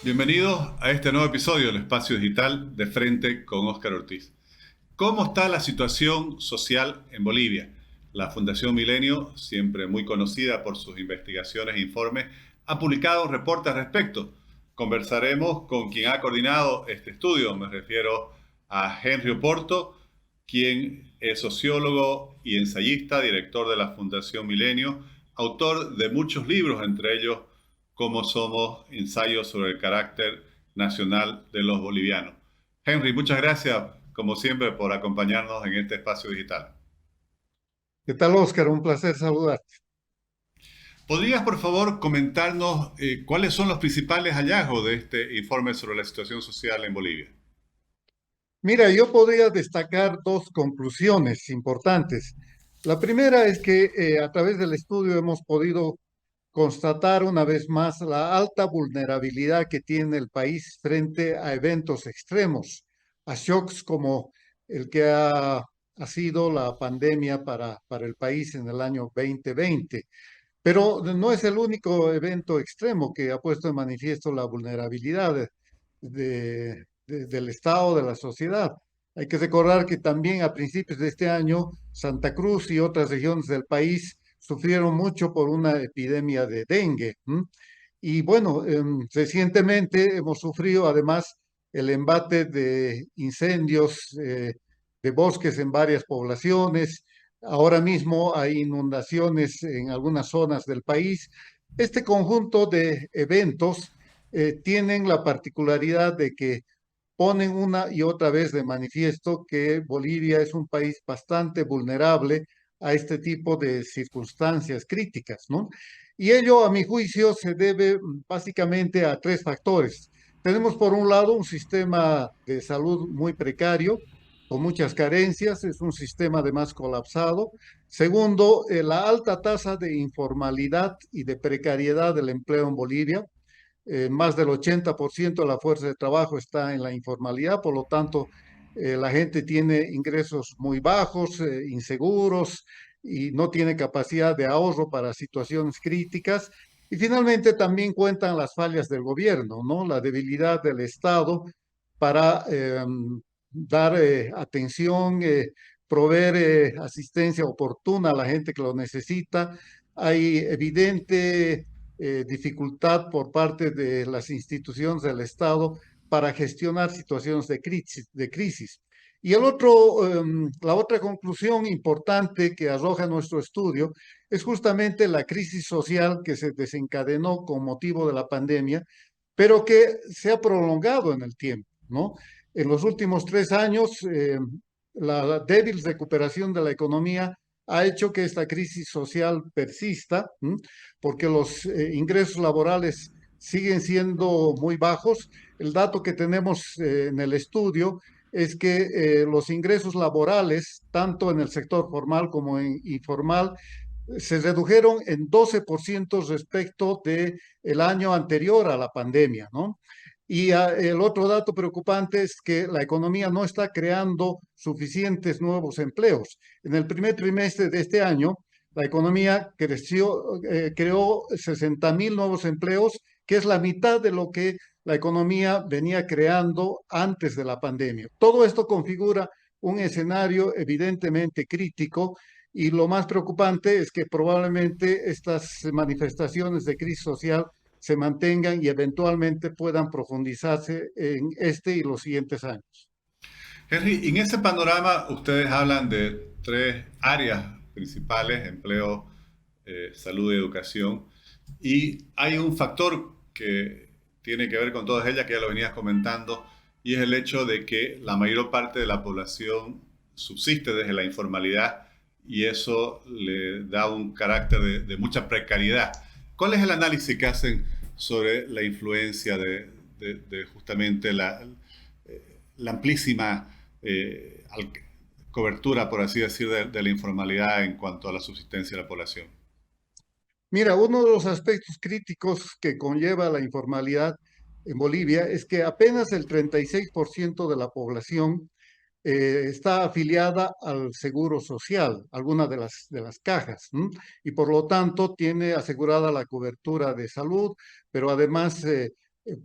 Bienvenidos a este nuevo episodio del Espacio Digital de Frente con Óscar Ortiz. ¿Cómo está la situación social en Bolivia? La Fundación Milenio, siempre muy conocida por sus investigaciones e informes, ha publicado un reporte al respecto. Conversaremos con quien ha coordinado este estudio, me refiero a Henry Oporto, quien es sociólogo y ensayista, director de la Fundación Milenio, autor de muchos libros, entre ellos Cómo somos, ensayos sobre el carácter nacional de los bolivianos. Henry, muchas gracias, como siempre, por acompañarnos en este espacio digital. ¿Qué tal, Oscar? Un placer saludarte. ¿Podrías, por favor, comentarnos cuáles son los principales hallazgos de este informe sobre la situación social en Bolivia? Mira, yo podría destacar dos conclusiones importantes. La primera es que a través del estudio hemos podido constatar una vez más la alta vulnerabilidad que tiene el país frente a eventos extremos, a shocks como el que ha sido la pandemia para el país en el año 2020. Pero no es el único evento extremo que ha puesto en manifiesto la vulnerabilidad del Estado, de la sociedad. Hay que recordar que también a principios de este año, Santa Cruz y otras regiones del país sufrieron mucho por una epidemia de dengue. Y bueno, recientemente hemos sufrido además el embate de incendios de bosques en varias poblaciones. Ahora mismo hay inundaciones en algunas zonas del país. Este conjunto de eventos tienen la particularidad de que ponen una y otra vez de manifiesto que Bolivia es un país bastante vulnerable a este tipo de circunstancias críticas, ¿no? Y ello, a mi juicio, se debe básicamente a tres factores. Tenemos, por un lado, un sistema de salud muy precario, con muchas carencias, es un sistema además colapsado. Segundo, la alta tasa de informalidad y de precariedad del empleo en Bolivia. Más del 80% de la fuerza de trabajo está en la informalidad, por lo tanto, la gente tiene ingresos muy bajos, inseguros y no tiene capacidad de ahorro para situaciones críticas. Y finalmente también cuentan las fallas del gobierno, ¿no? La debilidad del Estado para dar atención, proveer asistencia oportuna a la gente que lo necesita. Hay evidente dificultad por parte de las instituciones del Estado para gestionar situaciones de crisis. Y la otra conclusión importante que arroja nuestro estudio es justamente la crisis social que se desencadenó con motivo de la pandemia, pero que se ha prolongado en el tiempo, ¿no? En los últimos 3 años, la débil recuperación de la economía ha hecho que esta crisis social persista, porque los ingresos laborales siguen siendo muy bajos. El dato que tenemos en el estudio es que los ingresos laborales, tanto en el sector formal como en informal, se redujeron en 12% respecto del año anterior a la pandemia, ¿no? Y el otro dato preocupante es que la economía no está creando suficientes nuevos empleos. En el primer trimestre de este año, la economía creó 60.000 nuevos empleos, que es la mitad de lo que la economía venía creando antes de la pandemia. Todo esto configura un escenario evidentemente crítico y lo más preocupante es que probablemente estas manifestaciones de crisis social se mantengan y eventualmente puedan profundizarse en este y los siguientes años. Henry, en ese panorama ustedes hablan de tres áreas principales: empleo, salud y educación. Y hay un factor que tiene que ver con todas ellas, que ya lo venías comentando, y es el hecho de que la mayor parte de la población subsiste desde la informalidad y eso le da un carácter de mucha precariedad. ¿Cuál es el análisis que hacen sobre la influencia de justamente la amplísima cobertura, por así decir, de la informalidad en cuanto a la subsistencia de la población? Mira, uno de los aspectos críticos que conlleva la informalidad en Bolivia es que apenas el 36% de la población está afiliada al seguro social, alguna de las cajas, ¿m? Y por lo tanto tiene asegurada la cobertura de salud, pero además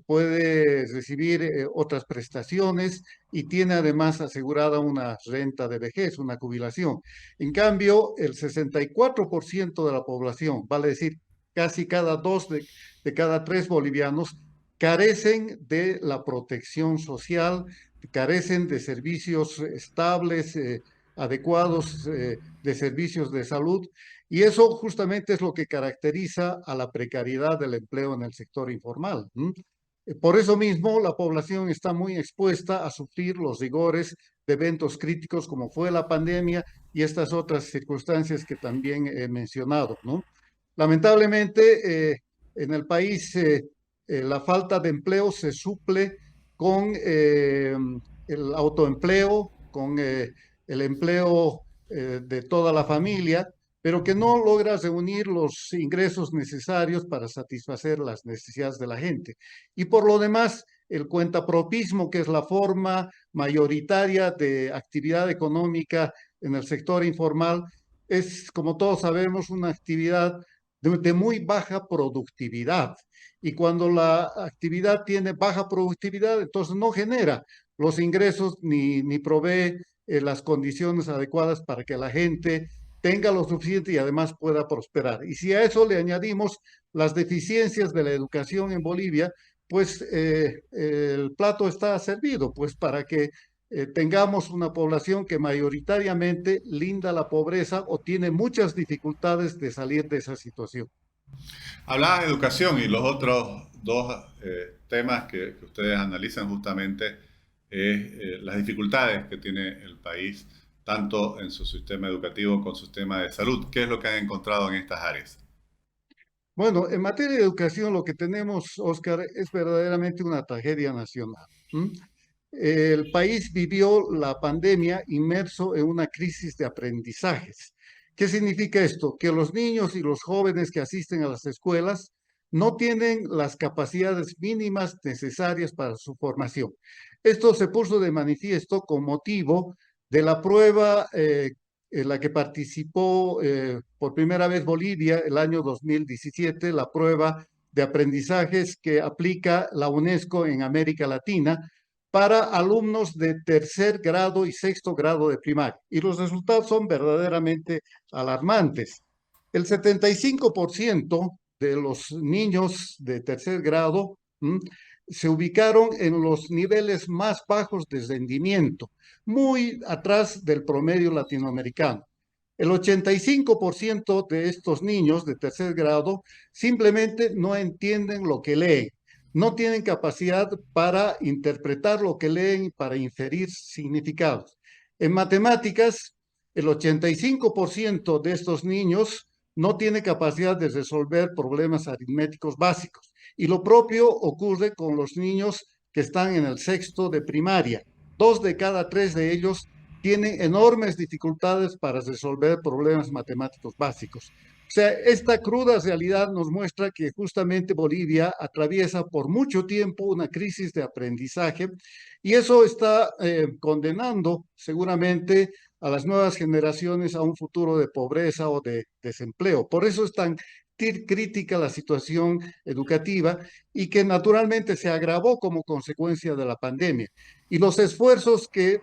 puede recibir otras prestaciones y tiene además asegurada una renta de vejez, una jubilación. En cambio, el 64% de la población, vale decir, casi cada dos de cada tres bolivianos, carecen de la protección social, carecen de servicios estables, adecuados, de servicios de salud. Y eso justamente es lo que caracteriza a la precariedad del empleo en el sector informal. Por eso mismo, la población está muy expuesta a sufrir los rigores de eventos críticos como fue la pandemia y estas otras circunstancias que también he mencionado, ¿no? Lamentablemente, en el país la falta de empleo se suple con el autoempleo, con el empleo de toda la familia, pero que no logra reunir los ingresos necesarios para satisfacer las necesidades de la gente. Y por lo demás, el cuentapropismo, que es la forma mayoritaria de actividad económica en el sector informal, es, como todos sabemos, una actividad de muy baja productividad. Y cuando la actividad tiene baja productividad, entonces no genera los ingresos ni provee las condiciones adecuadas para que la gente tenga lo suficiente y además pueda prosperar. Y si a eso le añadimos las deficiencias de la educación en Bolivia, pues el plato está servido, pues para que tengamos una población que mayoritariamente linda la pobreza o tiene muchas dificultades de salir de esa situación. Hablabas de educación y los otros dos temas que ustedes analizan justamente es las dificultades que tiene el país, tanto en su sistema educativo como en su sistema de salud. ¿Qué es lo que han encontrado en estas áreas? Bueno, en materia de educación lo que tenemos, Oscar, es verdaderamente una tragedia nacional. ¿M? El país vivió la pandemia inmerso en una crisis de aprendizajes. ¿Qué significa esto? Que los niños y los jóvenes que asisten a las escuelas no tienen las capacidades mínimas necesarias para su formación. Esto se puso de manifiesto con motivo de la prueba en la que participó por primera vez Bolivia el año 2017, la prueba de aprendizajes que aplica la UNESCO en América Latina para alumnos de tercer grado y sexto grado de primaria. Y los resultados son verdaderamente alarmantes. El 75% de los niños de tercer grado se ubicaron en los niveles más bajos de rendimiento, muy atrás del promedio latinoamericano. El 85% de estos niños de tercer grado simplemente no entienden lo que leen, no tienen capacidad para interpretar lo que leen y para inferir significados. En matemáticas, el 85% de estos niños no tiene capacidad de resolver problemas aritméticos básicos. Y lo propio ocurre con los niños que están en el sexto de primaria. 2 de cada 3 de ellos tienen enormes dificultades para resolver problemas matemáticos básicos. O sea, esta cruda realidad nos muestra que justamente Bolivia atraviesa por mucho tiempo una crisis de aprendizaje y eso está condenando seguramente a las nuevas generaciones a un futuro de pobreza o de desempleo. Por eso es tan crítica la situación educativa y que naturalmente se agravó como consecuencia de la pandemia. Y los esfuerzos que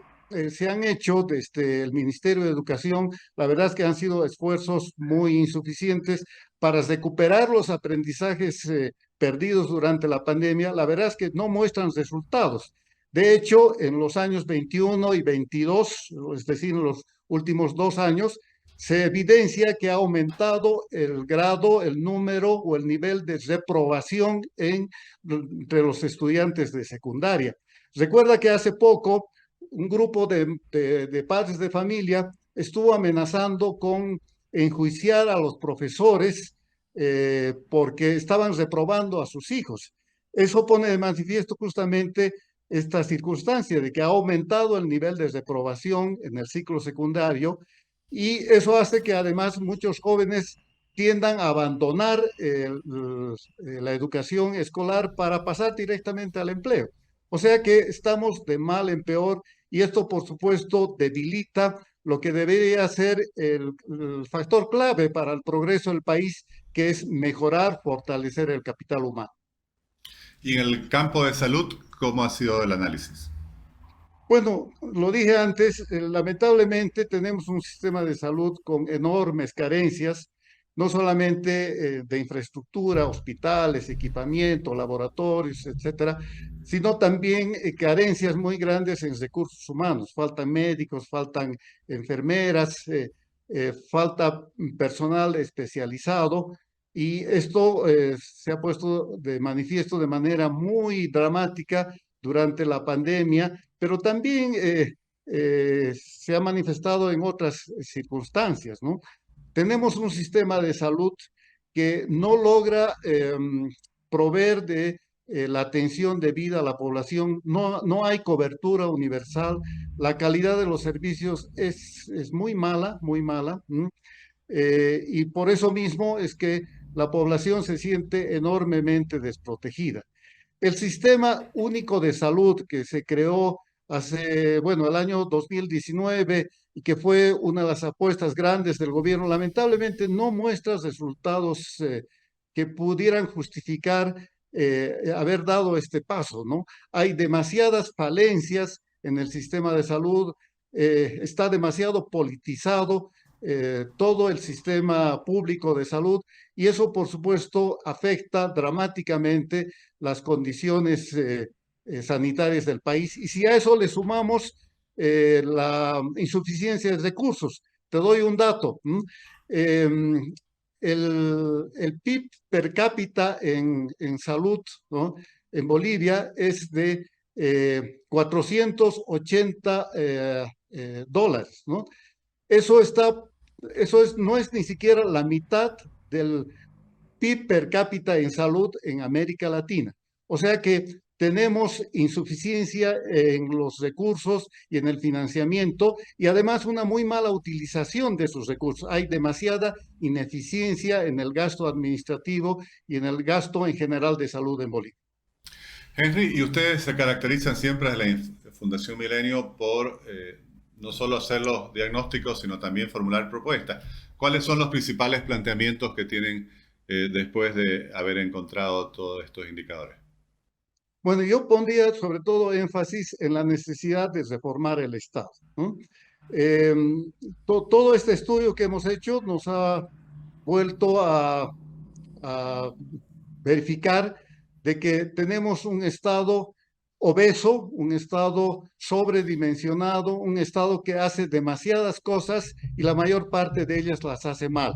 se han hecho desde el Ministerio de Educación, la verdad es que han sido esfuerzos muy insuficientes para recuperar los aprendizajes perdidos durante la pandemia. La verdad es que no muestran resultados. De hecho, en los años 21 y 22, es decir, en los últimos 2 años, se evidencia que ha aumentado el grado, el número o el nivel de reprobación entre los estudiantes de secundaria. Recuerda que hace poco un grupo de padres de familia estuvo amenazando con enjuiciar a los profesores porque estaban reprobando a sus hijos. Eso pone de manifiesto justamente esta circunstancia de que ha aumentado el nivel de reprobación en el ciclo secundario y eso hace que además muchos jóvenes tiendan a abandonar la educación escolar para pasar directamente al empleo. O sea que estamos de mal en peor y esto, por supuesto, debilita lo que debería ser el factor clave para el progreso del país, que es mejorar, fortalecer el capital humano. Y en el campo de salud, ¿cómo ha sido el análisis? Bueno, lo dije antes, lamentablemente tenemos un sistema de salud con enormes carencias, no solamente de infraestructura, hospitales, equipamiento, laboratorios, etcétera, sino también carencias muy grandes en recursos humanos. Faltan médicos, faltan enfermeras, falta personal especializado y esto se ha puesto de manifiesto de manera muy dramática durante la pandemia, pero también se ha manifestado en otras circunstancias, ¿no? Tenemos un sistema de salud que no logra proveer de la atención debida a la población, no hay cobertura universal, la calidad de los servicios es muy mala, y por eso mismo es que la población se siente enormemente desprotegida. El Sistema Único de Salud que se creó hace, bueno, el año 2019 y que fue una de las apuestas grandes del gobierno, lamentablemente no muestra resultados que pudieran justificar haber dado este paso, ¿no? Hay demasiadas falencias en el sistema de salud, está demasiado politizado todo el sistema público de salud y eso, por supuesto, afecta dramáticamente las condiciones sanitarias del país. Y si a eso le sumamos la insuficiencia de recursos, te doy un dato. Eh, el PIB per cápita en salud, ¿no? En Bolivia es de 480 dólares, ¿no? Eso está, no es ni siquiera la mitad del PIB per cápita en salud en América Latina. O sea que tenemos insuficiencia en los recursos y en el financiamiento y además una muy mala utilización de esos recursos. Hay demasiada ineficiencia en el gasto administrativo y en el gasto en general de salud en Bolivia. Henry, y ustedes se caracterizan siempre de la Fundación Milenio por no solo hacer los diagnósticos, sino también formular propuestas. ¿Cuáles son los principales planteamientos que tienen después de haber encontrado todos estos indicadores? Bueno, yo pondría sobre todo énfasis en la necesidad de reformar el Estado, ¿no? Eh, todo este estudio que hemos hecho nos ha vuelto a verificar de que tenemos un Estado obeso, un Estado sobredimensionado, un Estado que hace demasiadas cosas y la mayor parte de ellas las hace mal.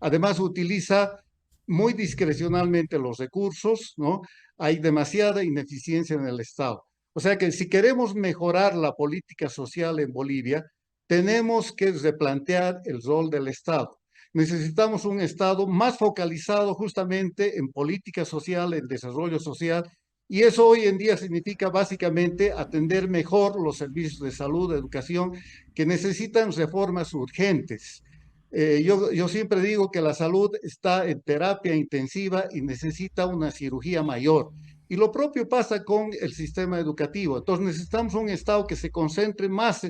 Además, utiliza muy discrecionalmente los recursos, ¿no? Hay demasiada ineficiencia en el Estado. O sea que si queremos mejorar la política social en Bolivia, tenemos que replantear el rol del Estado. Necesitamos un Estado más focalizado justamente en política social, en desarrollo social, y eso hoy en día significa básicamente atender mejor los servicios de salud, de educación, que necesitan reformas urgentes. Yo siempre digo que la salud está en terapia intensiva y necesita una cirugía mayor. Y lo propio pasa con el sistema educativo. Entonces necesitamos un Estado que se concentre más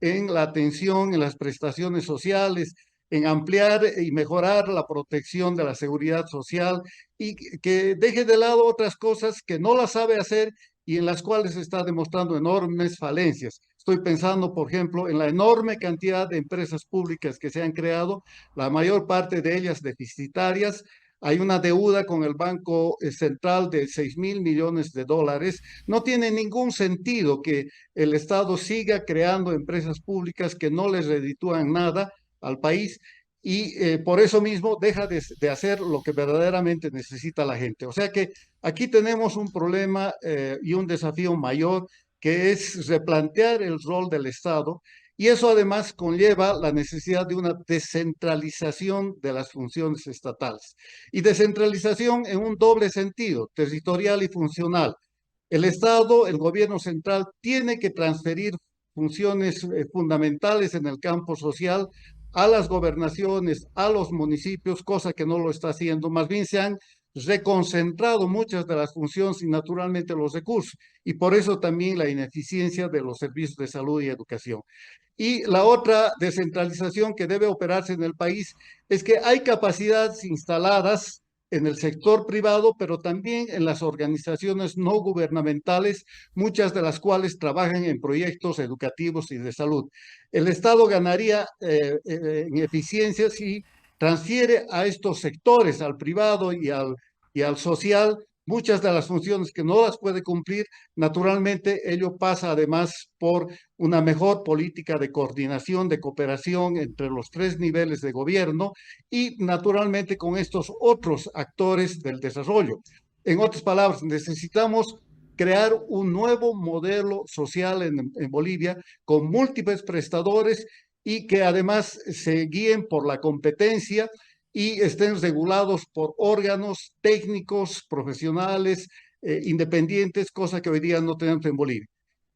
en la atención, en las prestaciones sociales, en ampliar y mejorar la protección de la seguridad social y que deje de lado otras cosas que no las sabe hacer y en las cuales se está demostrando enormes falencias. Estoy pensando, por ejemplo, en la enorme cantidad de empresas públicas que se han creado, la mayor parte de ellas deficitarias. Hay una deuda con el Banco Central de 6.000 millones de dólares. No tiene ningún sentido que el Estado siga creando empresas públicas que no les reditúan nada al país y por eso mismo deja de hacer lo que verdaderamente necesita la gente. O sea que aquí tenemos un problema y un desafío mayor que es replantear el rol del Estado y eso además conlleva la necesidad de una descentralización de las funciones estatales. Y descentralización en un doble sentido, territorial y funcional. El Estado, el gobierno central, tiene que transferir funciones fundamentales en el campo social a las gobernaciones, a los municipios, cosa que no lo está haciendo. Más bien se han reconcentrado muchas de las funciones y naturalmente los recursos. Y por eso también la ineficiencia de los servicios de salud y educación. Y la otra descentralización que debe operarse en el país es que hay capacidades instaladas en el sector privado, pero también en las organizaciones no gubernamentales, muchas de las cuales trabajan en proyectos educativos y de salud. El Estado ganaría en eficiencia si transfiere a estos sectores, al privado y al social, muchas de las funciones que no las puede cumplir. Naturalmente, ello pasa además por una mejor política de coordinación, de cooperación entre los tres niveles de gobierno y naturalmente con estos otros actores del desarrollo. En otras palabras, necesitamos crear un nuevo modelo social en Bolivia con múltiples prestadores y que además se guíen por la competencia y estén regulados por órganos técnicos, profesionales, independientes, cosa que hoy día no tenemos en Bolivia.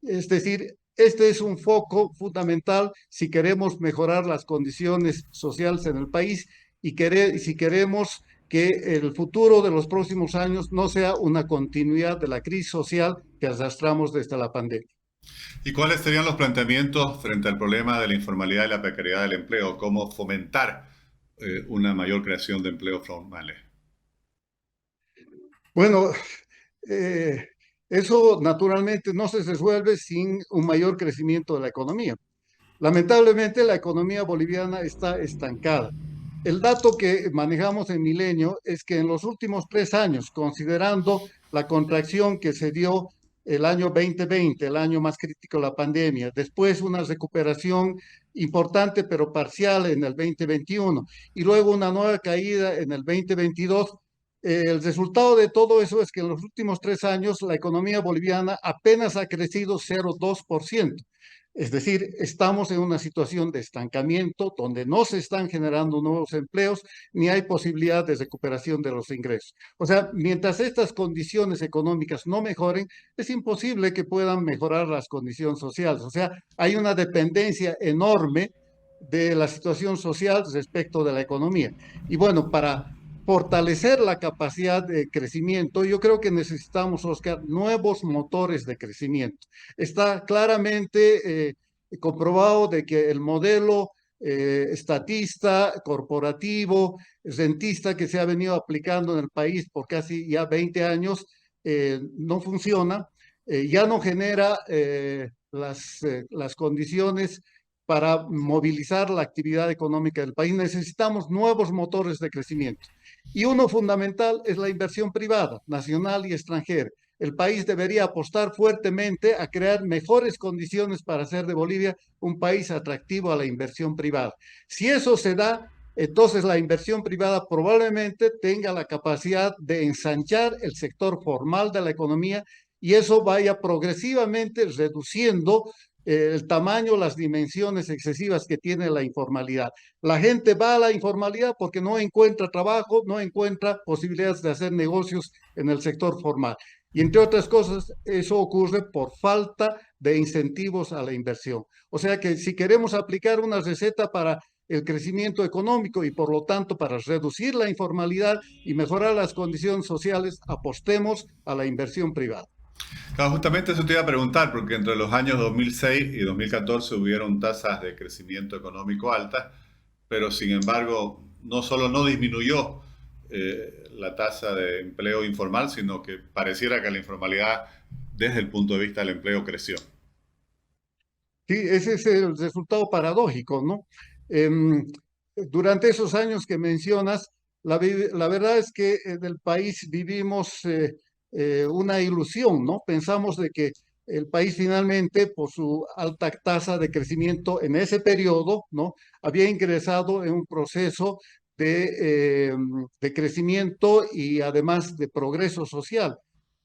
Es decir, este es un foco fundamental si queremos mejorar las condiciones sociales en el país y si queremos que el futuro de los próximos años no sea una continuidad de la crisis social que arrastramos desde la pandemia. ¿Y cuáles serían los planteamientos frente al problema de la informalidad y la precariedad del empleo? ¿Cómo fomentar una mayor creación de empleos formales? Bueno, eh, eso naturalmente no se resuelve sin un mayor crecimiento de la economía. Lamentablemente, la economía boliviana está estancada. El dato que manejamos en Milenio es que en los últimos 3 años, considerando la contracción que se dio el año 2020, el año más crítico de la pandemia, después una recuperación importante pero parcial en el 2021 y luego una nueva caída en el 2022, el resultado de todo eso es que en los últimos 3 años la economía boliviana apenas ha crecido 0,2%. Es decir, estamos en una situación de estancamiento donde no se están generando nuevos empleos ni hay posibilidad de recuperación de los ingresos. O sea, mientras estas condiciones económicas no mejoren, es imposible que puedan mejorar las condiciones sociales. O sea, hay una dependencia enorme de la situación social respecto de la economía. Y bueno, para fortalecer la capacidad de crecimiento, yo creo que necesitamos, Oscar, nuevos motores de crecimiento. Está claramente comprobado de que el modelo estatista, corporativo, rentista que se ha venido aplicando en el país por casi ya 20 años no funciona, ya no genera las condiciones para movilizar la actividad económica del país. Necesitamos nuevos motores de crecimiento. Y uno fundamental es la inversión privada, nacional y extranjera. El país debería apostar fuertemente a crear mejores condiciones para hacer de Bolivia un país atractivo a la inversión privada. Si eso se da, entonces la inversión privada probablemente tenga la capacidad de ensanchar el sector formal de la economía y eso vaya progresivamente reduciendo el tamaño, las dimensiones excesivas que tiene la informalidad. La gente va a la informalidad porque no encuentra trabajo, no encuentra posibilidades de hacer negocios en el sector formal. Y entre otras cosas, eso ocurre por falta de incentivos a la inversión. O sea que si queremos aplicar una receta para el crecimiento económico y por lo tanto para reducir la informalidad y mejorar las condiciones sociales, apostemos a la inversión privada. Claro, justamente eso te iba a preguntar, porque entre los años 2006 y 2014 hubieron tasas de crecimiento económico altas, pero sin embargo no solo no disminuyó la tasa de empleo informal, sino que pareciera que la informalidad desde el punto de vista del empleo creció. Sí, ese es el resultado paradójico, ¿no? Durante esos años que mencionas, la verdad es que en el país vivimos una ilusión, ¿no? Pensamos de que el país finalmente, por su alta tasa de crecimiento en ese periodo, ¿no? Había ingresado en un proceso de crecimiento y además de progreso social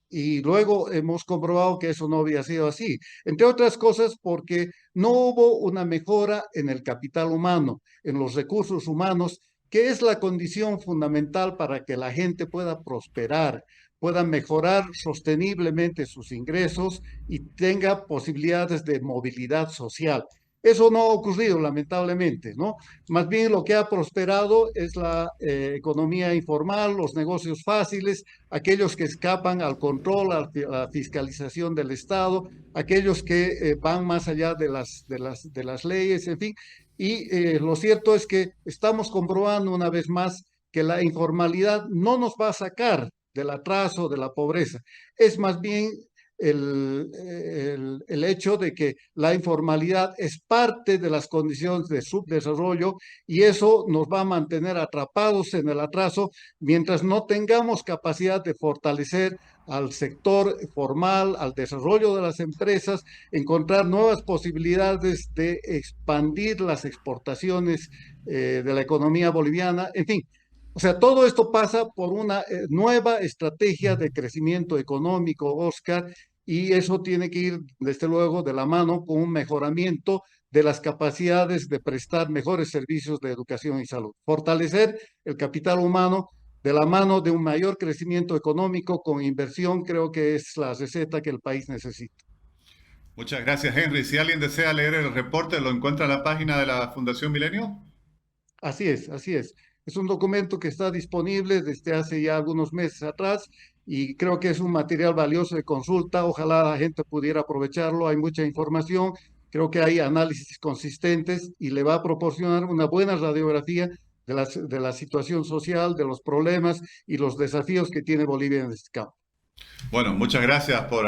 y luego hemos comprobado que eso no había sido así. Entre otras cosas porque no hubo una mejora en el capital humano, en los recursos humanos, que es la condición fundamental para que la gente pueda prosperar, pueda mejorar sosteniblemente sus ingresos y tenga posibilidades de movilidad social. Eso no ha ocurrido, lamentablemente, ¿no? Más bien lo que ha prosperado es la economía informal, los negocios fáciles, aquellos que escapan al control, a la fiscalización del Estado, aquellos que van más allá de las leyes, en fin. Y lo cierto es que estamos comprobando una vez más que la informalidad no nos va a sacar del atraso, de la pobreza. Es más bien el hecho de que la informalidad es parte de las condiciones de subdesarrollo y eso nos va a mantener atrapados en el atraso mientras no tengamos capacidad de fortalecer al sector formal, al desarrollo de las empresas, encontrar nuevas posibilidades de expandir las exportaciones de la economía boliviana, en fin. O sea, todo esto pasa por una nueva estrategia de crecimiento económico, Oscar, y eso tiene que ir, desde luego, de la mano con un mejoramiento de las capacidades de prestar mejores servicios de educación y salud. Fortalecer el capital humano de la mano de un mayor crecimiento económico con inversión, creo que es la receta que el país necesita. Muchas gracias, Henry. Si alguien desea leer el reporte, lo encuentra en la página de la Fundación Milenio. Así es, así es. Es un documento que está disponible desde hace ya algunos meses atrás y creo que es un material valioso de consulta. Ojalá la gente pudiera aprovecharlo. Hay mucha información, creo que hay análisis consistentes y le va a proporcionar una buena radiografía de la situación social, de los problemas y los desafíos que tiene Bolivia en este campo. Bueno, muchas gracias por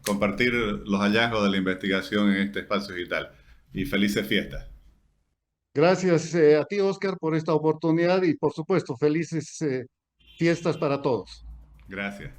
compartir los hallazgos de la investigación en este espacio digital y felices fiestas. Gracias a ti, Oscar, por esta oportunidad y por supuesto, felices fiestas para todos. Gracias.